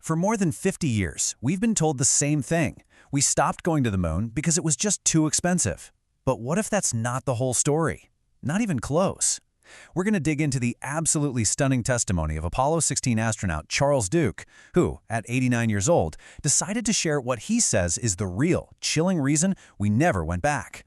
For more than 50 years, we've been told the same thing. We stopped going to the moon because it was just too expensive. But what if that's not the whole story? Not even close. We're going to dig into the absolutely stunning testimony of Apollo 16 astronaut Charles Duke, who, at 89 years old, decided to share what he says is the real, chilling reason we never went back.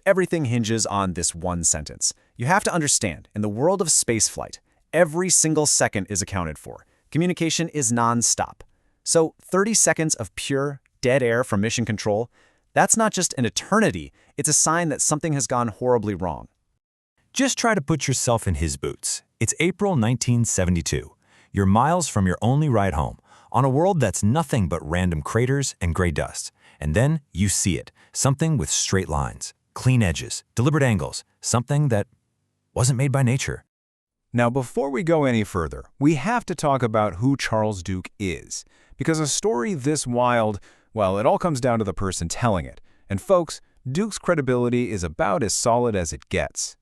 Everything hinges on this one sentence. You have to understand, in the world of spaceflight, every single second is accounted for. Communication is non-stop. So 30 seconds of pure, dead air from mission control, that's not just an eternity, it's a sign that something has gone horribly wrong. Just try to put yourself in his boots. It's April 1972. You're miles from your only ride home, on a world that's nothing but random craters and gray dust. And then you see it, something with straight lines, clean edges, deliberate angles, something that wasn't made by nature. Now, before we go any further, we have to talk about who Charles Duke is. Because a story this wild, well, it all comes down to the person telling it. And folks, Duke's credibility is about as solid as it gets.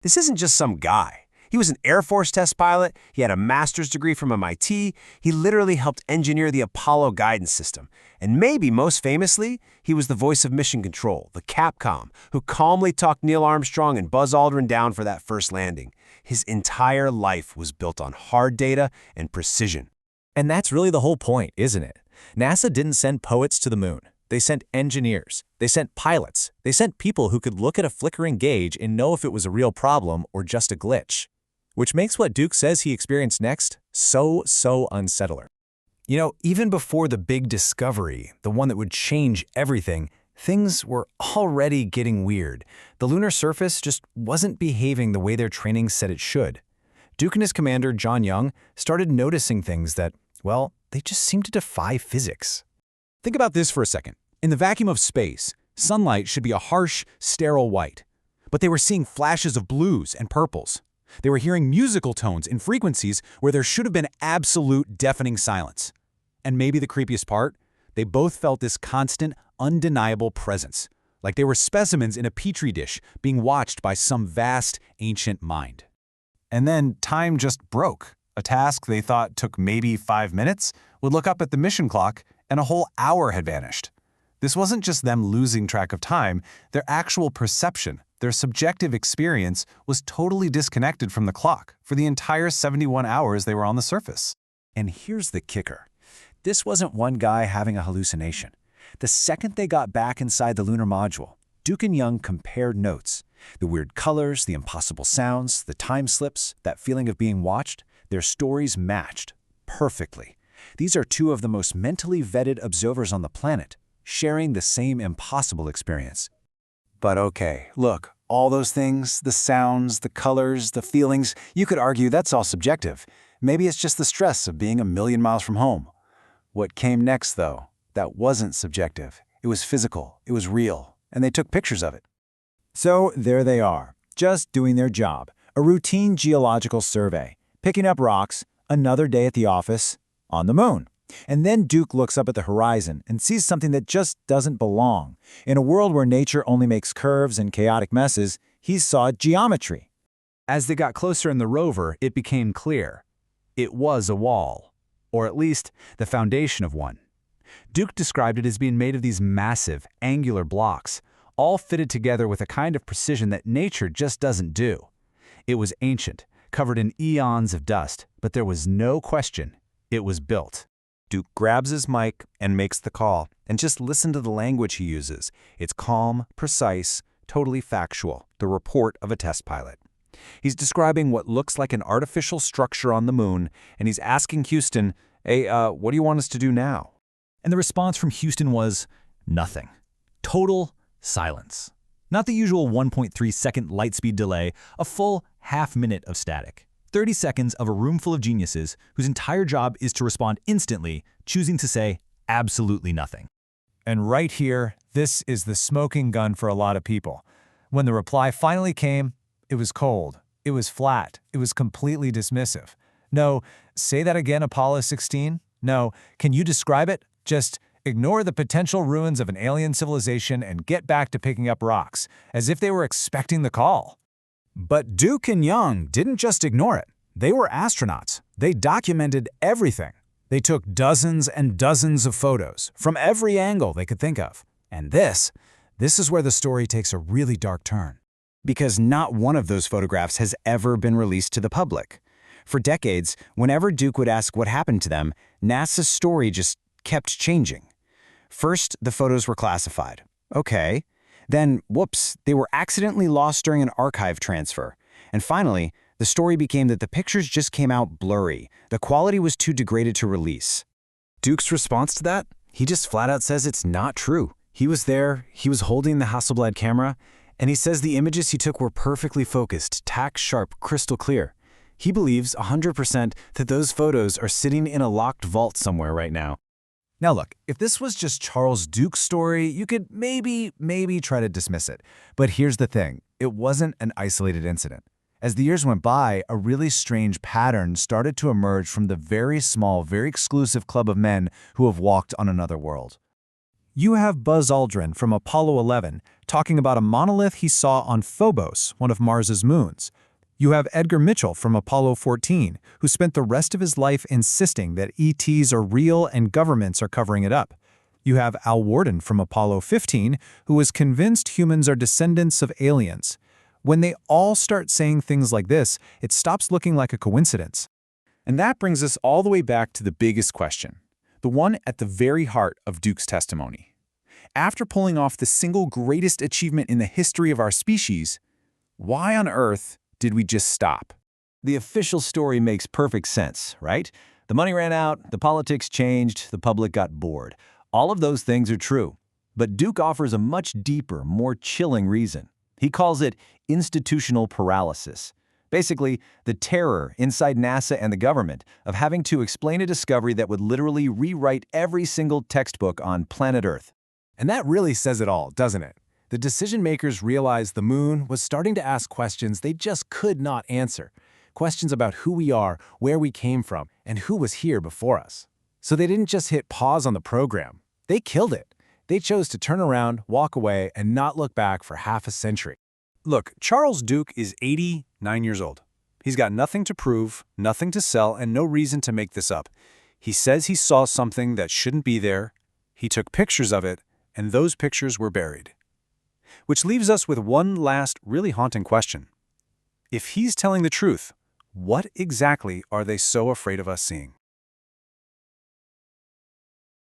This isn't just some guy. He was an Air Force test pilot, he had a master's degree from MIT, he literally helped engineer the Apollo guidance system. And maybe most famously, he was the voice of Mission Control, the Capcom, who calmly talked Neil Armstrong and Buzz Aldrin down for that first landing. His entire life was built on hard data and precision. And that's really the whole point, isn't it? NASA didn't send poets to the moon. They sent engineers. They sent pilots. They sent people who could look at a flickering gauge and know if it was a real problem or just a glitch. Which makes what Duke says he experienced next so unsettling. You know, even before the big discovery, the one that would change everything, things were already getting weird. The lunar surface just wasn't behaving the way their training said it should. Duke and his commander, John Young, started noticing things that, well, they just seemed to defy physics. Think about this for a second. In the vacuum of space, sunlight should be a harsh, sterile white. But they were seeing flashes of blues and purples. They were hearing musical tones in frequencies where there should have been absolute deafening silence. And maybe the creepiest part? They both felt this constant, undeniable presence, like they were specimens in a petri dish being watched by some vast, ancient mind. And then time just broke. A task they thought took maybe 5 minutes would look up at the mission clock and a whole hour had vanished. This wasn't just them losing track of time, their actual perception, their subjective experience was totally disconnected from the clock for the entire 71 hours they were on the surface. And here's the kicker. This wasn't one guy having a hallucination. The second they got back inside the lunar module, Duke and Young compared notes. The weird colors, the impossible sounds, the time slips, that feeling of being watched, their stories matched perfectly. These are two of the most mentally vetted observers on the planet, sharing the same impossible experience. But okay, look, all those things, the sounds, the colors, the feelings, you could argue that's all subjective. Maybe it's just the stress of being a million miles from home. What came next, though, that wasn't subjective. It was physical, it was real, and they took pictures of it. So there they are, just doing their job, a routine geological survey, picking up rocks, another day at the office, on the moon. And then Duke looks up at the horizon and sees something that just doesn't belong. In a world where nature only makes curves and chaotic messes, he saw geometry. As they got closer in the rover, it became clear. It was a wall, or at least the foundation of one. Duke described it as being made of these massive, angular blocks, all fitted together with a kind of precision that nature just doesn't do. It was ancient, covered in eons of dust, but there was no question it was built. Duke grabs his mic and makes the call, and just listen to the language he uses. It's calm, precise, totally factual, the report of a test pilot. He's describing what looks like an artificial structure on the moon, and he's asking Houston, hey, what do you want us to do now? And the response from Houston was nothing. Total silence. Not the usual 1.3-second light speed delay, a full half-minute of static. 30 seconds of a room full of geniuses whose entire job is to respond instantly, choosing to say absolutely nothing. And right here, this is the smoking gun for a lot of people. When the reply finally came, it was cold, it was flat, it was completely dismissive. No, say that again, Apollo 16? No, can you describe it? Just ignore the potential ruins of an alien civilization and get back to picking up rocks, as if they were expecting the call. But Duke and Young didn't just ignore it. They were astronauts. They documented everything. They took dozens and dozens of photos from every angle they could think of. And this is where the story takes a really dark turn. Because not one of those photographs has ever been released to the public. For decades, whenever Duke would ask what happened to them, NASA's story just kept changing. First, the photos were classified. Okay. Then, whoops, they were accidentally lost during an archive transfer. And finally, the story became that the pictures just came out blurry. The quality was too degraded to release. Duke's response to that? He just flat out says it's not true. He was there, he was holding the Hasselblad camera, and he says the images he took were perfectly focused, tack-sharp, crystal clear. He believes 100% that those photos are sitting in a locked vault somewhere right now. Now look, if this was just Charles Duke's story, you could maybe try to dismiss it. But here's the thing, it wasn't an isolated incident. As the years went by, a really strange pattern started to emerge from the very small, very exclusive club of men who have walked on another world. You have Buzz Aldrin from Apollo 11 talking about a monolith he saw on Phobos, one of Mars's moons. You have Edgar Mitchell from Apollo 14, who spent the rest of his life insisting that ETs are real and governments are covering it up. You have Worden from Apollo 15, who was convinced humans are descendants of aliens. When they all start saying things like this, it stops looking like a coincidence. And that brings us all the way back to the biggest question, the one at the very heart of Duke's testimony. After pulling off the single greatest achievement in the history of our species, why on earth did we just stop? The official story makes perfect sense, right? The money ran out, the politics changed, the public got bored. All of those things are true. But Duke offers a much deeper, more chilling reason. He calls it institutional paralysis. Basically, the terror inside NASA and the government of having to explain a discovery that would literally rewrite every single textbook on planet Earth. And that really says it all, doesn't it? The decision-makers realized the moon was starting to ask questions they just could not answer. Questions about who we are, where we came from, and who was here before us. So they didn't just hit pause on the program. They killed it. They chose to turn around, walk away, and not look back for half a century. Look, Charles Duke is 89 years old. He's got nothing to prove, nothing to sell, and no reason to make this up. He says he saw something that shouldn't be there. He took pictures of it, and those pictures were buried. Which leaves us with one last really haunting question. If he's telling the truth, what exactly are they so afraid of us seeing?